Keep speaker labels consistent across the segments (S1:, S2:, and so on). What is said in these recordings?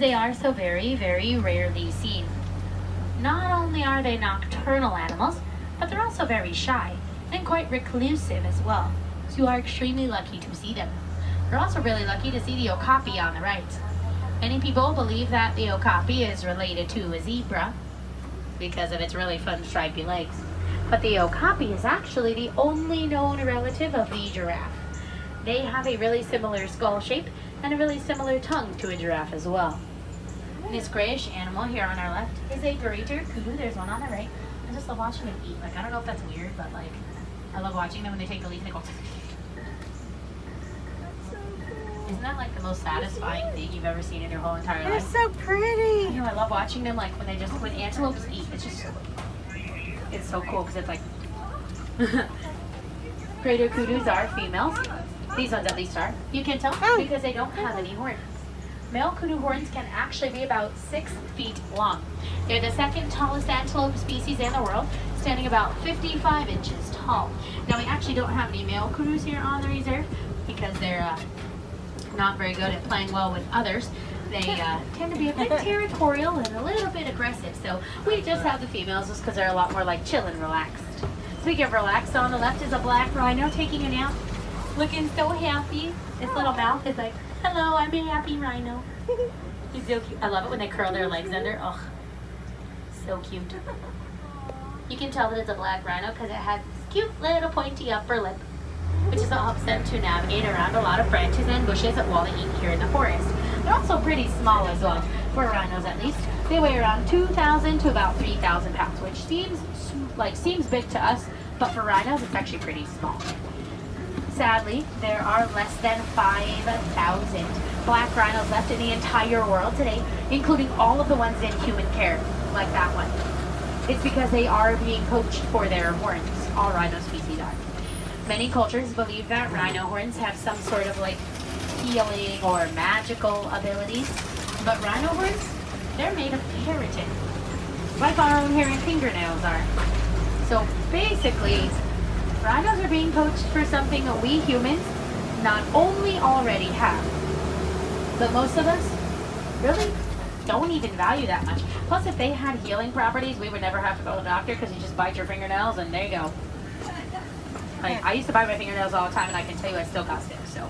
S1: They are so very, very rarely seen. Not only are they nocturnal animals, but they're also very shy and quite reclusive as well. So you are extremely lucky to see them. You're also really lucky to see the okapi on the right. Many people believe that the okapi is related to a zebra because of its really fun stripy legs. But the okapi is actually the only known relative of the giraffe. They have a really similar skull shape and a really similar tongue to a giraffe as well. This grayish animal here on our left is a greater kudu. There's one on the right. I just love watching them eat. Like, I don't know if that's weird, but like, I love watching them when they take a leaf and they go. Isn't that like the most satisfying thing you've ever seen in your whole entire life?
S2: They're so pretty.
S1: You know, I love watching them like when antelopes eat. It's so cool because it's like greater kudus are females. These ones at least are. You can tell because they don't have any horns. Male kudu horns can actually be about 6 feet long. They're the second tallest antelope species in the world, standing about 55 inches tall. Now we actually don't have any male kudus here on the reserve because they're not very good at playing well with others. They tend to be a bit territorial and a little bit aggressive, so we just have the females just because they're a lot more like chill and relaxed. Speaking of relaxed, on the left is a black rhino taking a nap, looking so happy. Its little mouth is like, hello, I'm a happy rhino. He's so cute. I love it when they curl their legs under. Oh, so cute. You can tell that it's a black rhino because it has this cute little pointy upper lip, which is what helps them to navigate around a lot of branches and bushes while they eat here in the forest. They're also pretty small as well, for rhinos at least. They weigh around 2,000 to about 3,000 pounds, which seems big to us, but for rhinos it's actually pretty small. Sadly, there are less than 5,000 black rhinos left in the entire world today, including all of the ones in human care, like that one. It's because they are being poached for their horns. All rhino species are. Many cultures believe that rhino horns have some sort of like healing or magical abilities, but rhino horns, they're made of keratin, like our own hair and fingernails are. So basically, rhinos are being poached for something that we humans not only already have, but most of us really don't even value that much. Plus, if they had healing properties, we would never have to go to the doctor because you just bite your fingernails and there you go. Like, I used to bite my fingernails all the time and I can tell you I still got stitches, so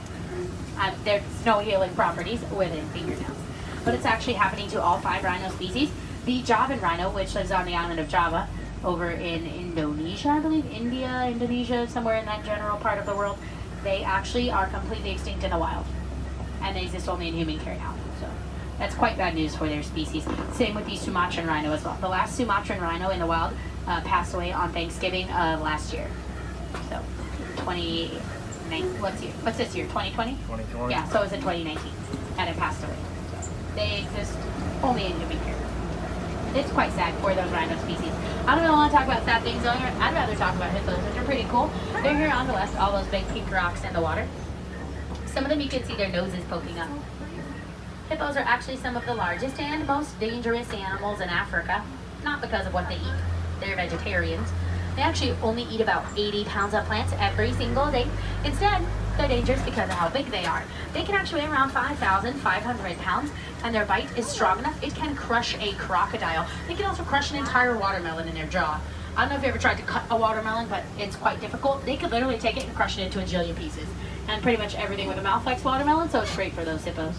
S1: there's no healing properties within fingernails. But it's actually happening to all 5 rhino species. The Javan rhino, which lives on the island of Java, over in Indonesia, I believe, Indonesia, somewhere in that general part of the world, they actually are completely extinct in the wild. And they exist only in human care now. So that's quite bad news for their species. Same with the Sumatran rhino as well. The last Sumatran rhino in the wild passed away on Thanksgiving last year. So, what's this year, 2020?
S3: 2020.
S1: Yeah, so it was in 2019, and it passed away. So they exist only in human care. It's quite sad for those rhino species. I don't really want to talk about sad things. I'd rather talk about hippos, which are pretty cool. They're here on the left, all those big pink rocks in the water. Some of them you can see their noses poking up. Hippos are actually some of the largest and most dangerous animals in Africa, not because of what they eat. They're vegetarians. They actually only eat about 80 pounds of plants every single day. Instead, they're dangerous because of how big they are. They can actually weigh around 5,500 pounds, and their bite is strong enough it can crush a crocodile. They can also crush an entire watermelon in their jaw. I don't know if you ever tried to cut a watermelon, but it's quite difficult. They could literally take it and crush it into a jillion pieces. And pretty much everything with a mouth likes watermelon, so it's great for those hippos.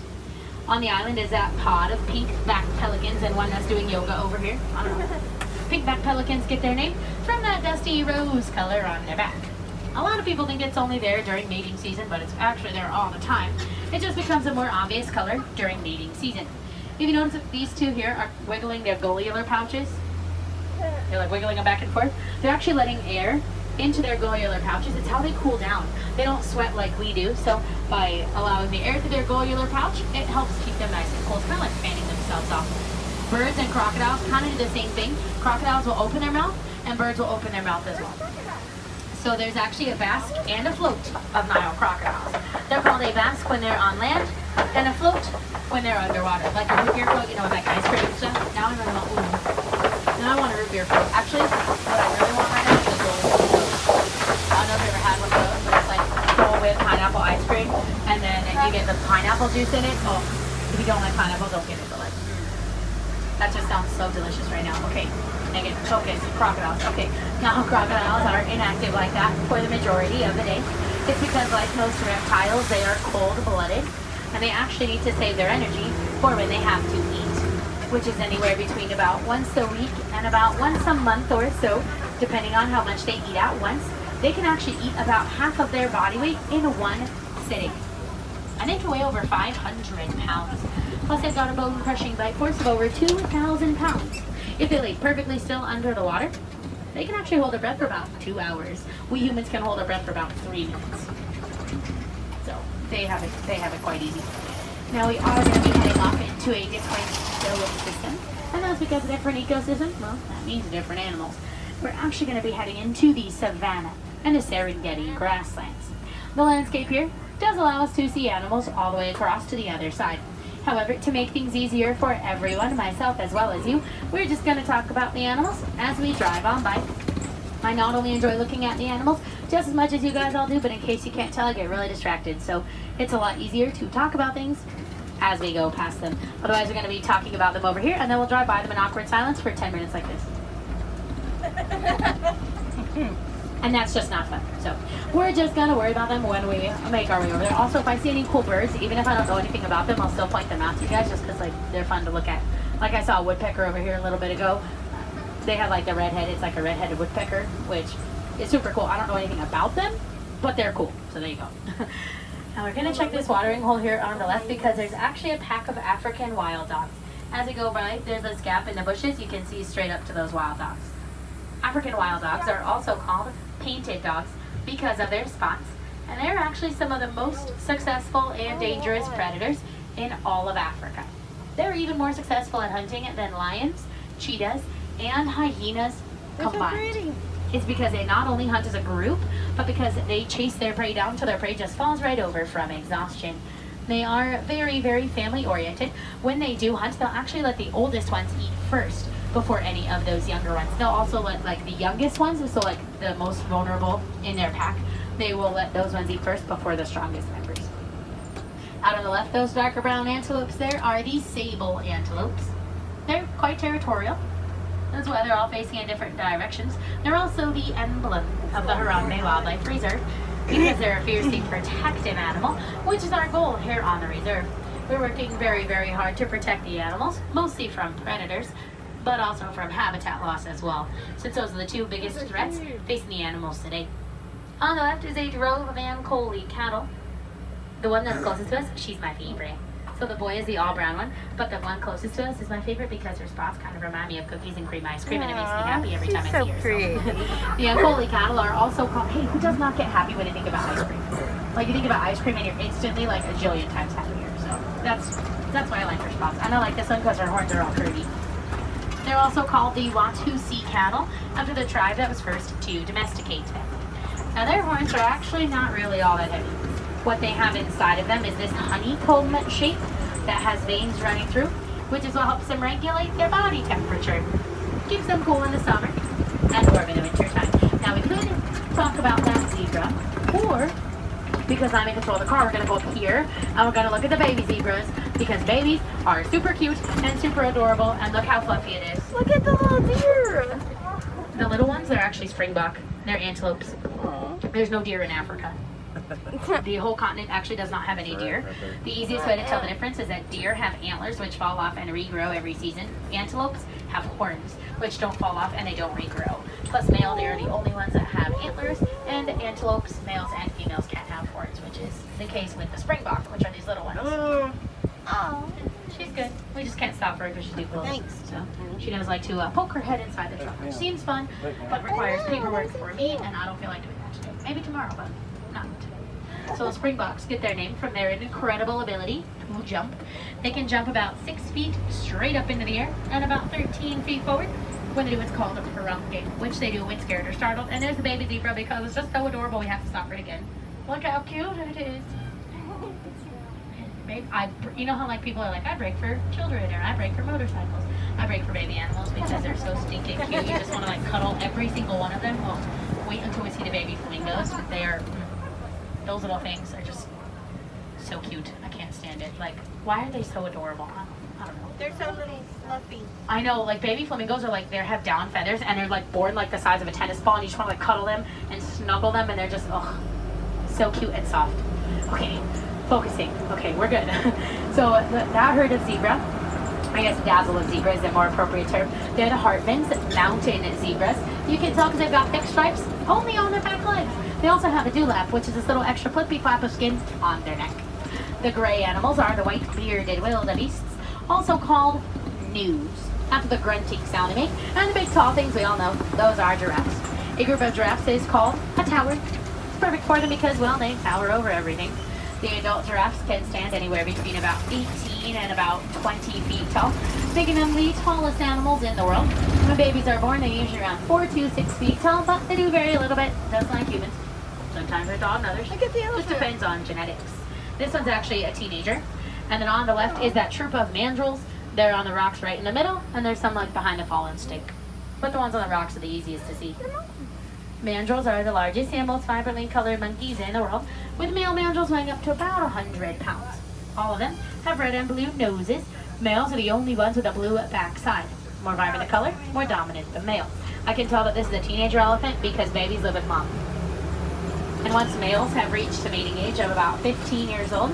S1: On the island is that pod of pink-backed pelicans and one that's doing yoga over here. I don't know. Pink-backed pelicans get their name from that dusty rose color on their back. A lot of people think it's only there during mating season, but it's actually there all the time. It just becomes a more obvious color during mating season. If you notice that these two here are wiggling their glandular pouches, they're like wiggling them back and forth, they're actually letting air into their glandular pouches. It's how they cool down. They don't sweat like we do, so by allowing the air through their glandular pouch, it helps keep them nice and cool. It's kind of like fanning themselves off. Birds and crocodiles kind of do the same thing. Crocodiles will open their mouth, and birds will open their mouth as well. So there's actually a basque and a float of Nile crocodiles. They're called a basque when they're on land, and a float when they're underwater. Like a root beer float, you know, with like ice cream and stuff. Now I'm really want, now I want a root beer float. Actually, what I really want right now is a Dole Whip float. I don't know if you ever had one of those, but it's like Dole Whip pineapple ice cream, and then you get the pineapple juice in it. Oh, if you don't like pineapple, don't get it, but like That just sounds so delicious right now. Okay, again, focus, crocodiles. Okay, now crocodiles are inactive like that for the majority of the day. It's because like most reptiles, they are cold-blooded, and they actually need to save their energy for when they have to eat, which is anywhere between about once a week and about once a month or so, depending on how much they eat at once. They can actually eat about half of their body weight in one sitting. And they can weigh over 500 pounds. Plus they've got a bone crushing bite force of over 2,000 pounds. If they lay perfectly still under the water, they can actually hold their breath for about 2 hours. We humans can hold our breath for about 3 minutes. So they have it quite easy. Now we are going to be heading off into a different ecosystem. And that's because a different ecosystem, well, that means different animals. We're actually going to be heading into the savanna and the Serengeti grasslands. The landscape here does allow us to see animals all the way across to the other side. However, to make things easier for everyone, myself as well as you, we're just going to talk about the animals as we drive on by. I not only enjoy looking at the animals just as much as you guys all do, but in case you can't tell, I get really distracted. So it's a lot easier to talk about things as we go past them. Otherwise, we're going to be talking about them over here, and then we'll drive by them in awkward silence for 10 minutes like this. And that's just not fun. So we're just gonna worry about them when we make our way over there. Also, if I see any cool birds, even if I don't know anything about them, I'll still point them out to you guys just because like they're fun to look at. Like I saw a woodpecker over here a little bit ago. They have like the redhead. It's like a red-headed woodpecker, which is super cool. I don't know anything about them, but they're cool. So there you go. Now we're gonna check this watering hole here on the left because there's actually a pack of African wild dogs. As we go by, there's this gap in the bushes. You can see straight up to those wild dogs. African wild dogs are also called painted dogs because of their spots, and they're actually some of the most successful and dangerous predators in all of Africa. They're even more successful at hunting than lions, cheetahs, and hyenas combined. It's because they not only hunt as a group, but because they chase their prey down till their prey just falls right over from exhaustion. They are very, very family oriented. When they do hunt, they'll actually let the oldest ones eat first before any of those younger ones. They'll also let like the youngest ones, so like the most vulnerable in their pack, they will let those ones eat first before the strongest members. Out on the left, those darker brown antelopes there are the sable antelopes. They're quite territorial. That's why they're all facing in different directions. They're also the emblem of the Harambe Wildlife Reserve because they're a fiercely protective animal, which is our goal here on the reserve. We're working very, very hard to protect the animals, mostly from predators, but also from habitat loss as well, since those are the two biggest threats facing the animals today. On the left is a drove of Ankole cattle. The one that's closest to us, she's my favorite. So the boy is the all brown one, but the one closest to us is my favorite because her spots kind of remind me of cookies and cream ice cream, and it makes me happy every time I see her. So. The Ankole cattle are also called, hey, who does not get happy when they think about ice cream? Like you think about ice cream and you're instantly like a jillion times happier. So that's why I like her spots. And I like this one because her horns are all curvy. They're also called the Watusi cattle, after the tribe that was first to domesticate them. Now their horns are actually not really all that heavy. What they have inside of them is this honeycomb shape that has veins running through, which is what helps them regulate their body temperature. Keeps them cool in the summer and warm in the winter time. Now we could talk about that zebra, or because I'm in control of the car, we're going to go up here and we're going to look at the baby zebras because babies are super cute and super adorable, and look how fluffy it is.
S2: Look at the little deer.
S1: The little ones, they're actually springbok. They're antelopes. There's no deer in Africa. The whole continent actually does not have any deer. The easiest way to tell the difference is that deer have antlers which fall off and regrow every season. Antelopes have horns which don't fall off and they don't regrow. Plus male, they are the only ones that have antlers, and antelopes, males and females, can't have horns, which is the case with the springbok, which are these little ones. Oh, she's good. We just can't stop her because she's too close. Thanks. So she does like to poke her head inside the truck, which seems fun, but requires paperwork for me, and I don't feel like doing that today. Maybe tomorrow, but not today. So the springboks get their name from their incredible ability to jump. They can jump about 6 feet straight up into the air and about 13 feet forward when they do what's called a harambe, which they do when scared or startled. And there's the baby zebra because it's just so adorable we have to stop it again. Look how cute it is. You know how like people are like, I break for children or I break for motorcycles. I break for baby animals because they're so stinking cute. You just want to like cuddle every single one of them. Well, wait until we see the baby flamingos. They are, those little things are just so cute. I can't stand it. Like, why are they so adorable? I don't know.
S2: They're so little fluffy.
S1: I know, like baby flamingos are like, they have down feathers and they're like born like the size of a tennis ball and you just want to like cuddle them and snuggle them and they're just, oh, so cute and soft. Okay, focusing. Okay, we're good. So that herd of zebra, I guess dazzle of zebra is the more appropriate term. They're the Hartmann's mountain zebras. You can tell because they've got thick stripes only on their back legs. They also have a dewlap, which is this little extra flippy flap of skin on their neck. The gray animals are the white bearded wildebeests, also called news, after the grunting sound they make. And the big tall things we all know, those are giraffes. A group of giraffes is called a tower. It's perfect for them because, well, they tower over everything. The adult giraffes can stand anywhere between about 18 and about 20 feet tall, making them the tallest animals in the world. When babies are born, they're usually around 4 to 6 feet tall, but they do vary a little bit, just like humans. Sometimes they're taller than others.
S2: Look at the elephant.
S1: Just depends on genetics. This one's actually a teenager. And then on the left is that troop of mandrills. They're on the rocks right in the middle, and there's some like behind a fallen stick. But the ones on the rocks are the easiest to see. Mandrills are the largest and most vibrantly colored monkeys in the world, with male mandrills weighing up to about 100 pounds. All of them have red and blue noses. Males are the only ones with a blue backside. More vibrant the color, more dominant the male. I can tell that this is a teenager elephant because babies live with mom. And once males have reached the mating age of about 15 years old,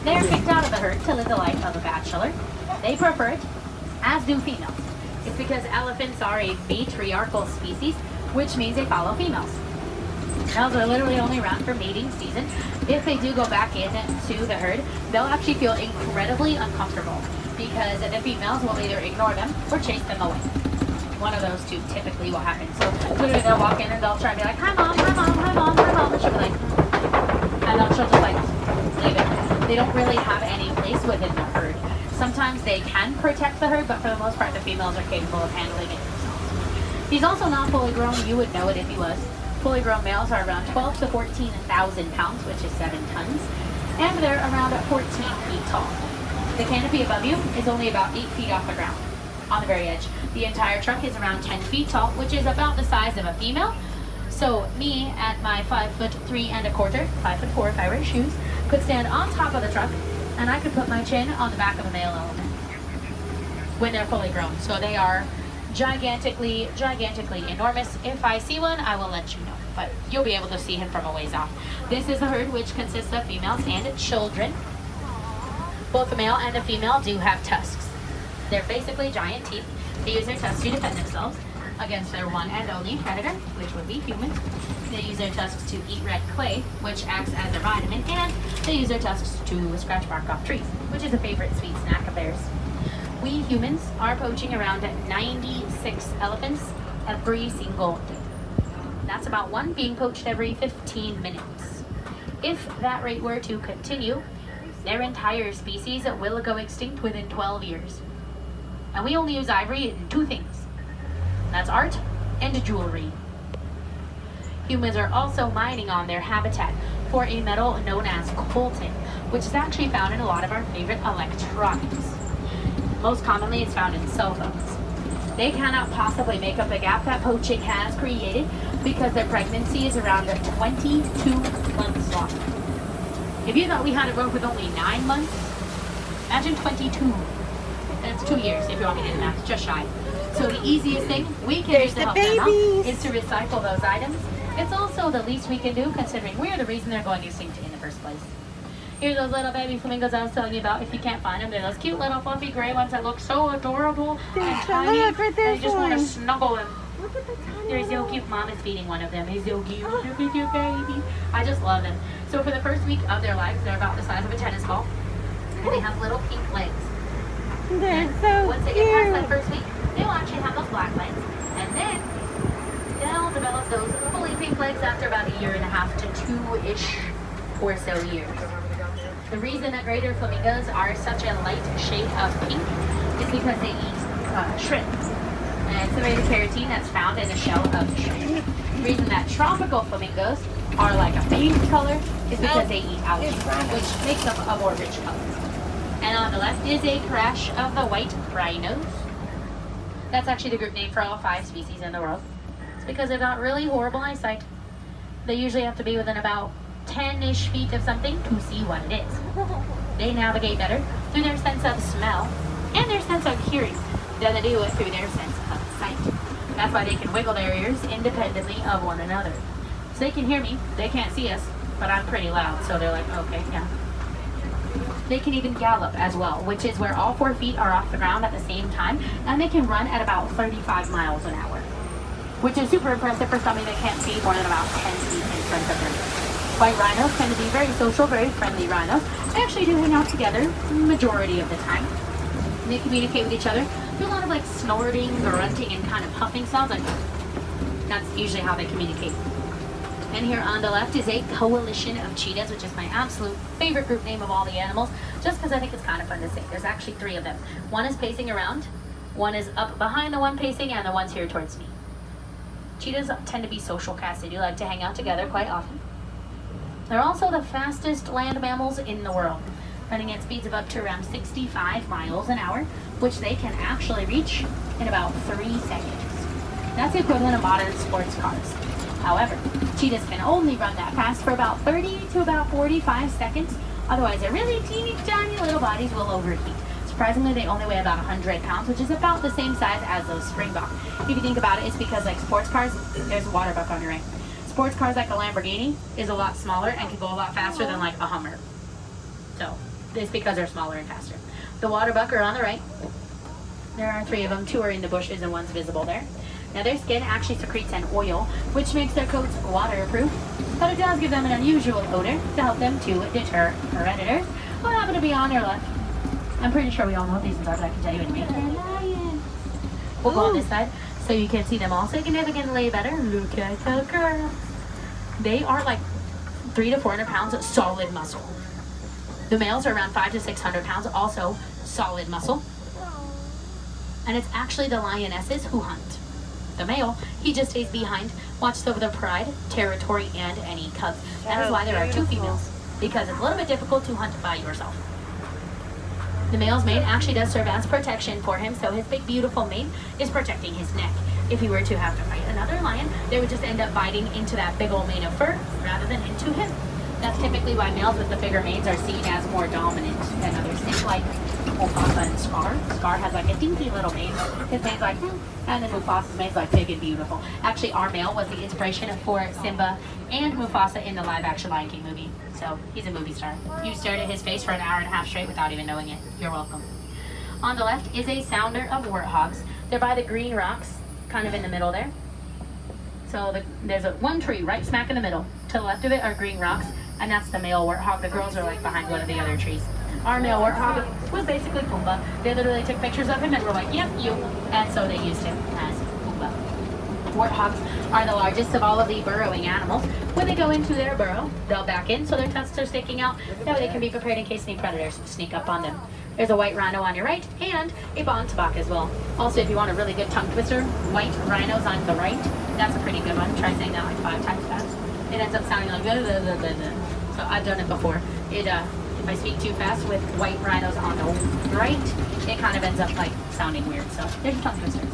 S1: they are kicked out of the herd to live the life of a bachelor. They prefer it, as do females. It's because elephants are a matriarchal species, which means they follow females. Males are literally only around for mating season. If they do go back into the herd, they'll actually feel incredibly uncomfortable because the females will either ignore them or chase them away. One of those two typically will happen. So literally they'll walk in and they'll try to be like, hi mom, hi mom, hi mom, hi mom, and she'll be like, and then she'll just like leave it. They don't really have any place within the herd. Sometimes they can protect the herd, but for the most part the females are capable of handling it themselves. He's also not fully grown. You would know it if he was. Fully grown males are around 12 to 14,000 pounds, which is 7 tons, and they're around 14 feet tall. The canopy above you is only about 8 feet off the ground, on the very edge. The entire trunk is around 10 feet tall, which is about the size of a female. So me, at my 5'3" and a quarter, 5'4" if I wear shoes, could stand on top of the trunk, and I could put my chin on the back of a male elephant when they're fully grown. So they are gigantically enormous. If I see one, I will let you know, but you'll be able to see him from a ways off. This is a herd which consists of females and children. Both the male and the female do have tusks. They're basically giant teeth. They use their tusks to defend themselves against their one and only predator, which would be humans. They use their tusks to eat red clay, which acts as a vitamin, and they use their tusks to scratch bark off trees, which is a favorite sweet snack of theirs. We humans are poaching around 96 elephants every single day. That's about one being poached every 15 minutes. If that rate were to continue, their entire species will go extinct within 12 years. And we only use ivory in 2 things. That's art and jewelry. Humans are also mining on their habitat for a metal known as coltan, which is actually found in a lot of our favorite electronics. Most commonly, it's found in cell phones. They cannot possibly make up the gap that poaching has created because their pregnancy is around 22 months long. If you thought we had a rope with only 9 months, imagine 22. That's 2 years if you want me to do the math, just shy. So the easiest thing we can do to help them out is to recycle those items. It's also the least we can do considering we're the reason they're going extinct in the first place. Here's those little baby flamingos I was telling you about. If you can't find them, they're those cute little fluffy gray ones that look so adorable and tiny.
S2: Look, right there,
S1: and you just want to
S2: one.
S1: snuggle them.
S2: Look at the tiny
S1: They're so cute. Mom is feeding one of them. He's so cute. Look at your baby. I just love them. So for the first week of their lives, they're about the size of a tennis ball. And they have little pink legs.
S2: They're
S1: And
S2: so
S1: once they get past that first week, they will actually have those black legs. And then they'll develop those fully pink legs after about 1.5 to 2-ish or so years. The reason that greater flamingos are such a light shade of pink is because they eat shrimp. And it's the beta carotene that's found in the shell of shrimp. The reason that tropical flamingos are like a pink color is because they eat algae, which makes them a more rich color. And on the left is a crash of the white rhinos. That's actually the group name for all 5 species in the world. It's because they've got really horrible eyesight. They usually have to be within about 10-ish feet of something to see what it is. They navigate better through their sense of smell, and their sense of hearing. Then they do it through their sense of sight. That's why they can wiggle their ears independently of one another. So they can hear me, they can't see us, but I'm pretty loud, so they're like, okay, yeah. They can even gallop as well, which is where all 4 feet are off the ground at the same time, and they can run at about 35 miles an hour, which is super impressive for somebody that can't see more than about 10 feet in front of them. White rhinos tend to be very social, very friendly rhinos. They actually do hang out together majority of the time. They communicate with each other. Do a lot of like snorting, grunting, and kind of puffing sounds. Like that's usually how they communicate. And here on the left is a coalition of cheetahs, which is my absolute favorite group name of all the animals, just because I think it's kind of fun to say. There's actually 3 of them. One is pacing around, one is up behind the one pacing, and the one's here towards me. Cheetahs tend to be social cats. They do like to hang out together quite often. They're also the fastest land mammals in the world, running at speeds of up to around 65 miles an hour, which they can actually reach in about 3 seconds. That's the equivalent of modern sports cars. However, cheetahs can only run that fast for about 30 to about 45 seconds. Otherwise, their really teeny tiny little bodies will overheat. Surprisingly, they only weigh about 100 pounds, which is about the same size as those springbok. If you think about it, it's because like sports cars, there's a water buck on your right. Sports cars like a Lamborghini is a lot smaller and can go a lot faster than like a Hummer. So, it's because they're smaller and faster. The water buck are on the right. There are 3 of them. 2 are in the bushes and one's visible there. Now their skin actually secretes an oil, which makes their coats waterproof, but it does give them an unusual odor to help them to deter predators who happen to be on their left. I'm pretty sure we all know what these ones are, but I can tell you anyway. They're lions. We'll go on this side so you can see them all significantly better. Look at the girls. They are like 300 to 400 pounds of solid muscle. The males are around 500 to 600 pounds, also solid muscle. And it's actually the lionesses who hunt. The male, he just stays behind, watches over the pride, territory, and any cubs. That is why there are 2 females, because it's a little bit difficult to hunt by yourself. The male's mane actually does serve as protection for him, so his big beautiful mane is protecting his neck. If he were to have to fight another lion, they would just end up biting into that big old mane of fur rather than into him. That's typically why males with the bigger manes are seen as more dominant than others. Think like Mufasa and Scar. Scar has like a dinky little mane. His mane's like, and then Mufasa's mane's like big and beautiful. Actually, our male was the inspiration for Simba and Mufasa in the live-action Lion King movie. So he's a movie star. You stared at his face for an hour and a half straight without even knowing it. You're welcome. On the left is a sounder of warthogs. They're by the green rocks, kind of in the middle there. So there's one tree right smack in the middle. To the left of it are green rocks, and that's the male warthog. The girls are like behind one of the other trees. Our male warthog was basically Pumbaa. They literally took pictures of him and were like, yep, you. And so they used him as Pumbaa. Warthogs are the largest of all of the burrowing animals. When they go into their burrow, they'll back in so their tusks are sticking out. That way they can be prepared in case any predators sneak up on them. There's a white rhino on your right and a bontabak as well. Also, if you want a really good tongue twister, white rhinos on the right. That's a pretty good one. Try saying that like 5 times fast. It ends up sounding like blah, blah, blah, blah, blah. So I've done it before. If I speak too fast with white rhinos on the right, it kind of ends up like sounding weird. So there's your tongue twister.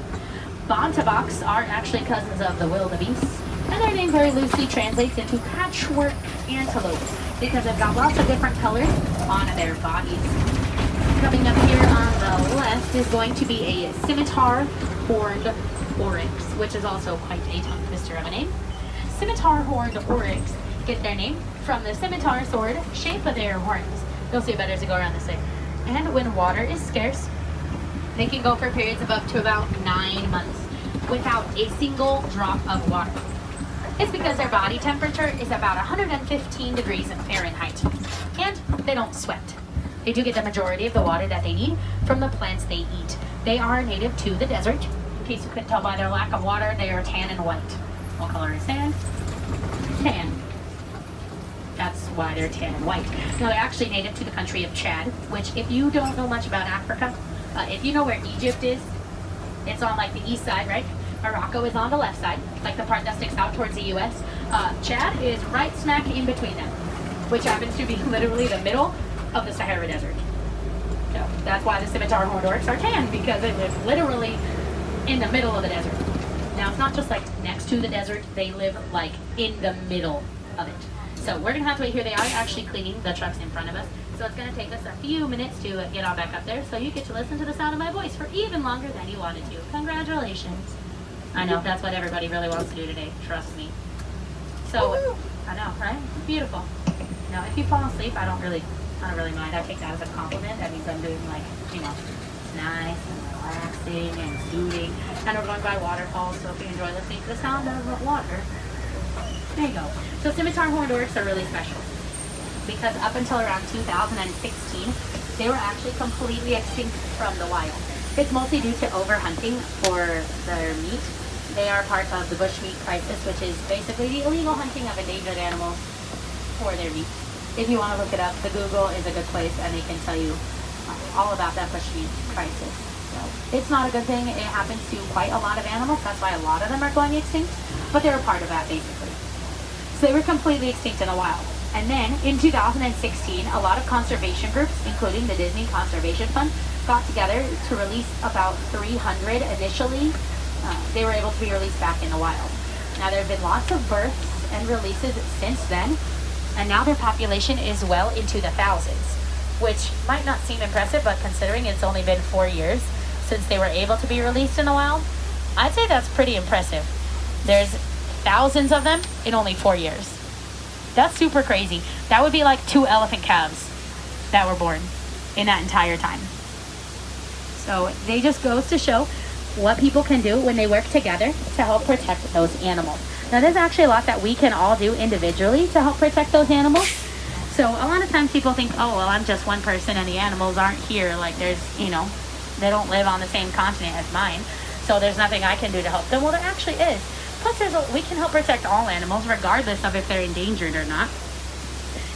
S1: Bontabaks are actually cousins of the wildebeest, and their name very loosely translates into patchwork antelope because they've got lots of different colors on their bodies. Coming up here on the left is going to be a scimitar horned oryx, which is also quite a tongue twister of a name. Scimitar horned oryx get their name from the scimitar sword shape of their horns. You'll see it better as you go around this way. And when water is scarce, they can go for periods of up to about 9 months without a single drop of water. It's because their body temperature is about 115 degrees Fahrenheit, and they don't sweat. They do get the majority of the water that they need from the plants they eat. They are native to the desert. In case you couldn't tell by their lack of water, they are tan and white. What color is sand? Tan. That's why they're tan and white. Now, they're actually native to the country of Chad, which if you don't know much about Africa, if you know where Egypt is, it's on like the east side, right? Morocco is on the left side, like the part that sticks out towards the U.S. Chad is right smack in between them, which happens to be literally the middle of the Sahara Desert. So that's why the scimitar horned oryx are tan, because they live literally in the middle of the desert. Now, it's not just like next to the desert, they live like in the middle of it. So we're gonna have to wait here. They are actually cleaning the trucks in front of us. So it's going to take us a few minutes to get all back up there, so you get to listen to the sound of my voice for even longer than you wanted to. Congratulations. I know, that's what everybody really wants to do today, trust me. So, I know, right? Beautiful. Now, if you fall asleep, I don't really mind. I take that as a compliment. That means I'm doing, like, you know, it's nice and relaxing and soothing. And we're going by waterfalls, so if you enjoy listening to the sound of water, there you go. So scimitar horned oryx are really special because up until around 2016, they were actually completely extinct from the wild. It's mostly due to overhunting for their meat. They are part of the bushmeat crisis, which is basically the illegal hunting of endangered animals for their meat. If you want to look it up, the Google is a good place and they can tell you all about that bushmeat crisis. So it's not a good thing. It happens to quite a lot of animals. That's why a lot of them are going extinct, but they were part of that basically. So they were completely extinct in the wild. And then in 2016, a lot of conservation groups, including the Disney Conservation Fund, got together to release about 300 initially. They were able to be released back in the wild. Now there have been lots of births and releases since then, and now their population is well into the thousands, which might not seem impressive, but considering it's only been 4 years since they were able to be released in the wild, I'd say that's pretty impressive. There's thousands of them in only 4 years. That's super crazy. That would be like 2 elephant calves that were born in that entire time. So they just goes to show what people can do when they work together to help protect those animals. Now there's actually a lot that we can all do individually to help protect those animals. So a lot of times people think, oh, well, I'm just one person and the animals aren't here. Like there's, you know, they don't live on the same continent as mine. So there's nothing I can do to help them. Well, there actually is. Plus, we can help protect all animals regardless of if they're endangered or not.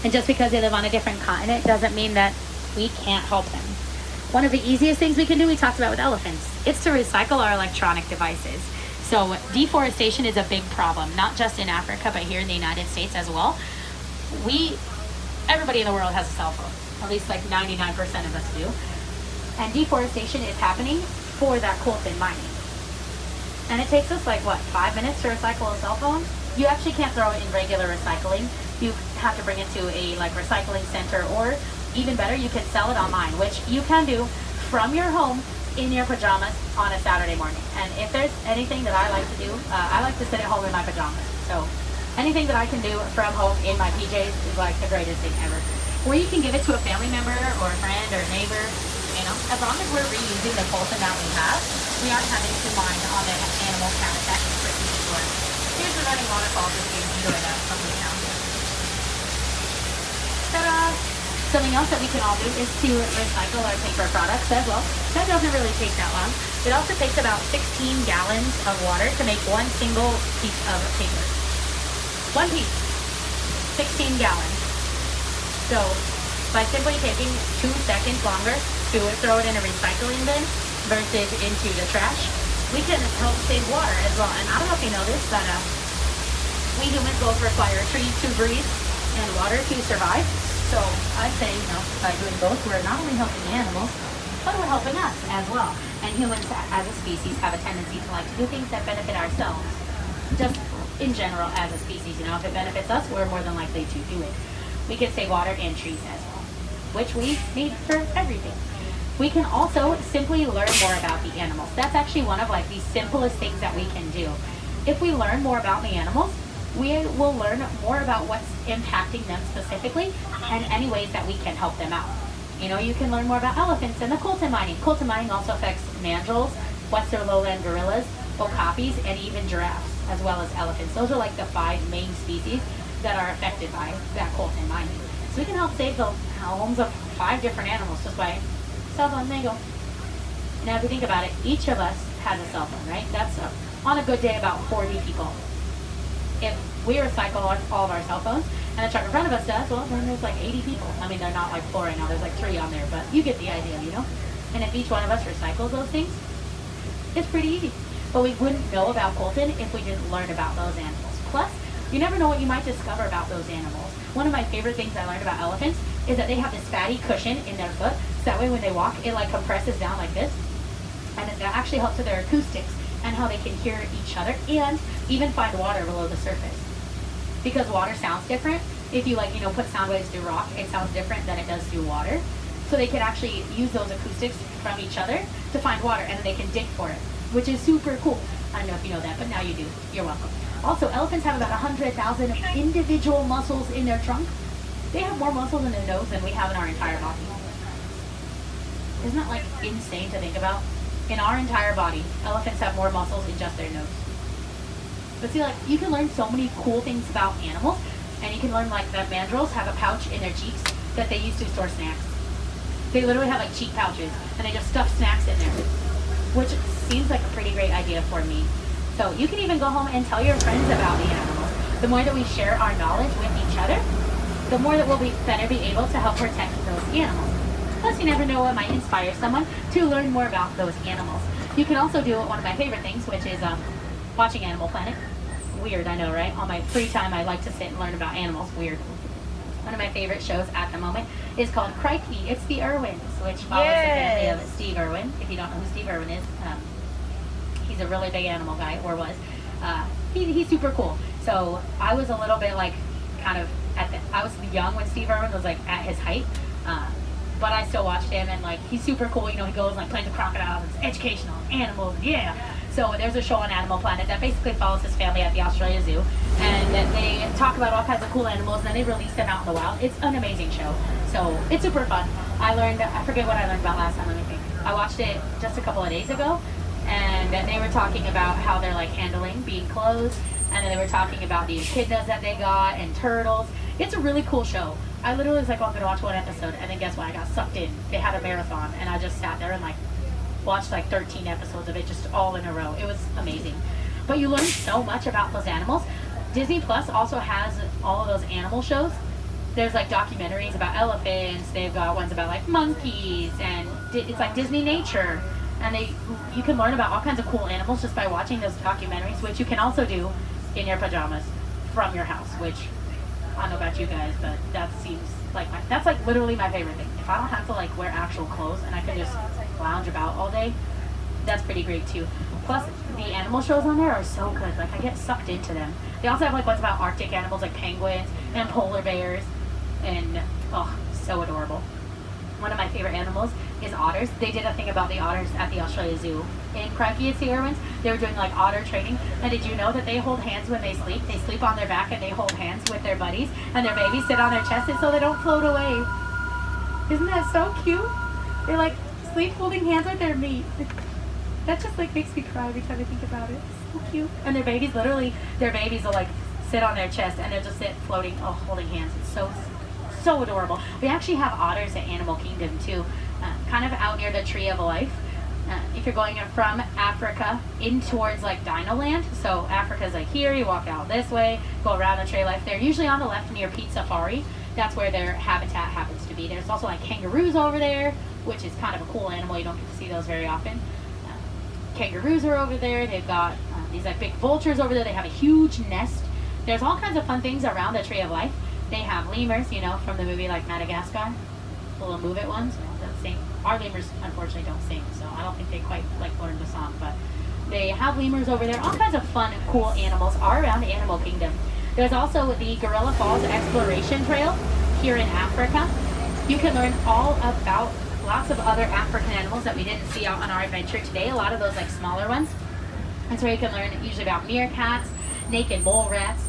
S1: And just because they live on a different continent doesn't mean that we can't help them. One of the easiest things we can do, we talked about with elephants, it's to recycle our electronic devices. So deforestation is a big problem, not just in Africa, but here in the United States as well. Everybody in the world has a cell phone, at least like 99% of us do. And deforestation is happening for that coltan mining. And it takes us like, what, 5 minutes to recycle a cell phone? You actually can't throw it in regular recycling. You have to bring it to a like recycling center, or even better, you can sell it online, which you can do from your home in your pajamas on a Saturday morning. And if there's anything that I like to do, I like to sit at home in my pajamas. So anything that I can do from home in my PJs is like the greatest thing ever. Or you can give it to a family member or a friend or a neighbor. You know, as long as we're reusing the coltan that we have, we aren't having to mine on the animal habitat in certain stores. Here's the running waterfall just to enjoy that lovely sound. Ta-da! Something else that we can all do is to recycle our paper products as well. That doesn't really take that long. It also takes about 16 gallons of water to make one single piece of paper. One piece, 16 gallons. So by simply taking 2 seconds longer to throw it in a recycling bin versus into the trash, we can help save water as well. And I don't know if you know this, but we humans both require trees to breathe and water to survive. So I'd say, you know, by doing both, we're not only helping the animals, but we're helping us as well. And humans as a species have a tendency to like to do things that benefit ourselves. Just in general as a species, you know, if it benefits us, we're more than likely to do it. We can save water and trees as well, which we need for everything. We can also simply learn more about the animals. That's actually one of like the simplest things that we can do. If we learn more about the animals, we will learn more about what's impacting them specifically and any ways that we can help them out. You know, you can learn more about elephants and the coltan mining. Coltan mining also affects mandrills, western lowland gorillas, okapis, and even giraffes, as well as elephants. Those are like the 5 main species that are affected by that coltan mining. So we can help save the homes of 5 different animals just by cell phone. There you go. Now if you think about it, each of us has a cell phone, right? That's on a good day about 40 people. If we recycle all of our cell phones and the truck in front of us does, well then there's like 80 people. I mean, they're not like 4 right now, there's like 3 on there, but you get the idea, you know? And if each one of us recycles those things, it's pretty easy. But we wouldn't know about coltan if we didn't learn about those animals. Plus, you never know what you might discover about those animals. One of my favorite things I learned about elephants is that they have this fatty cushion in their foot, so that way when they walk, it like compresses down like this. And that actually helps with their acoustics and how they can hear each other and even find water below the surface. Because water sounds different, if you like, put sound waves through rock, it sounds different than it does through water. So they can actually use those acoustics from each other to find water, and then they can dig for it, which is super cool. I don't know if you know that, but now you do. You're welcome. Also, elephants have about 100,000 individual muscles in their trunk. They have more muscles in their nose than we have in our entire body. Isn't that like insane to think about? In our entire body, elephants have more muscles in just their nose. But see, like, you can learn so many cool things about animals, and you can learn like that mandrills have a pouch in their cheeks that they use to store snacks. They literally have like cheek pouches, and they just stuff snacks in there, which seems like a pretty great idea for me. So you can even go home and tell your friends about the animals. The more that we share our knowledge with each other, the more that we'll better be able to help protect those animals. Plus, you never know what might inspire someone to learn more about those animals. You can also do one of my favorite things, which is watching Animal Planet. Weird, I know, right? On my free time, I like to sit and learn about animals. Weird. One of my favorite shows at the moment is called Crikey. It's the Irwins, which follows the family of Steve Irwin. If you don't know who Steve Irwin is, he's a really big animal guy, or was. He's super cool. So I was a little bit like, kind of, I was young when Steve Irwin was like at his height. But I still watched him, and like, he's super cool. He goes and like plays with crocodiles, it's educational, animals, yeah. So there's a show on Animal Planet that basically follows his family at the Australia Zoo, and they talk about all kinds of cool animals, and then they release them out in the wild. It's an amazing show. So it's super fun. I forget what I learned about last time, let me think. I watched it just a couple of days ago, and they were talking about how they're like handling being closed, and then they were talking about the echidnas that they got, and turtles. It's a really cool show. I literally was like, oh, I'm gonna watch one episode, and then guess what? I got sucked in. They had a marathon, and I just sat there and like watched like 13 episodes of it just all in a row. It was amazing. But you learn so much about those animals. Disney Plus also has all of those animal shows. There's like documentaries about elephants. They've got ones about like monkeys, and it's like Disney Nature. And you can learn about all kinds of cool animals just by watching those documentaries, which you can also do in your pajamas from your house, which I don't know about you guys, but that seems like that's like literally my favorite thing. If I don't have to like wear actual clothes and I can just lounge about all day, that's pretty great too. Plus, the animal shows on there are so good. Like, I get sucked into them. They also have like ones about Arctic animals like penguins and polar bears, and oh, so adorable. One of my favorite animals is otters. They did a thing about the otters at the Australia Zoo in Crikey at the Irwins. They were doing like otter training, and did you know that they hold hands when they sleep? They sleep on their back and they hold hands with their buddies, and their babies sit on their chests so they don't float away. Isn't that so cute? They like sleep holding hands with their mate. That just like makes me cry every time I think about it. It's so cute. And their babies will like sit on their chest, and they'll just sit floating, holding hands. It's so adorable. We actually have otters at Animal Kingdom too, kind of out near the Tree of Life. If you're going from Africa in towards like Dino Land, so Africa's like here, you walk out this way, go around the Tree of Life. They're usually on the left near Pete Safari. That's where their habitat happens to be. There's also like kangaroos over there, which is kind of a cool animal. You don't get to see those very often. Kangaroos are over there. They've got these like big vultures over there. They have a huge nest. There's all kinds of fun things around the Tree of Life. They have lemurs, from the movie like Madagascar, the little Move It ones. That sing. Our lemurs unfortunately don't sing, so I don't think they quite like learned the song. But they have lemurs over there. All kinds of fun, cool animals are around Animal Kingdom. There's also the Gorilla Falls Exploration Trail here in Africa. You can learn all about lots of other African animals that we didn't see out on our adventure today. A lot of those like smaller ones. And so you can learn usually about meerkats, naked mole rats.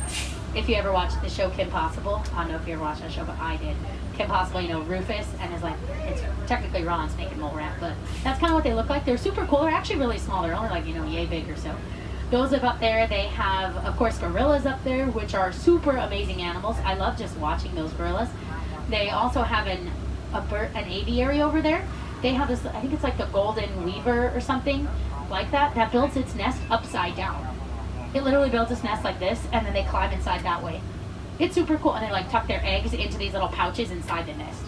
S1: If you ever watched the show Kim Possible, I don't know if you ever watched that show, but I did. Kim Possible, Rufus, and it's technically Ron's naked mole rat, but that's kind of what they look like. They're super cool. They're actually really small. They're only like, yay big or so. Those live up there. They have, of course, gorillas up there, which are super amazing animals. I love just watching those gorillas. They also have an aviary over there. They have this, I think it's like the golden weaver or something like that builds its nest upside down. It literally builds its nest like this, and then they climb inside that way. It's super cool, and they like tuck their eggs into these little pouches inside the nest.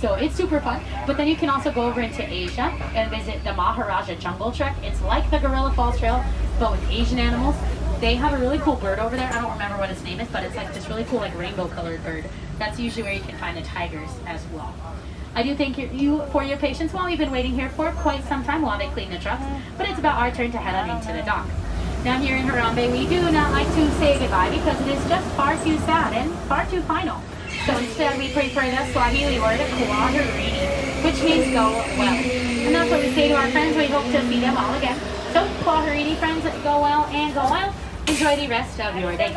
S1: So it's super fun. But then you can also go over into Asia and visit the Maharaja Jungle Trek. It's like the Gorilla Falls Trail, but with Asian animals. They have a really cool bird over there. I don't remember what its name is, but it's like this really cool like rainbow colored bird. That's usually where you can find the tigers as well. I do thank you for your patience while we've been waiting here for quite some time while they clean the trucks, but it's about our turn to head on into the dock. Now here in Harambe, we do not like to say goodbye because it is just far too sad and far too final. So instead we prefer the Swahili word kwaherini, which means go well. And that's what we say to our friends. We hope to see them all again. So kwaherini friends, go well and go well. Enjoy the rest of your day.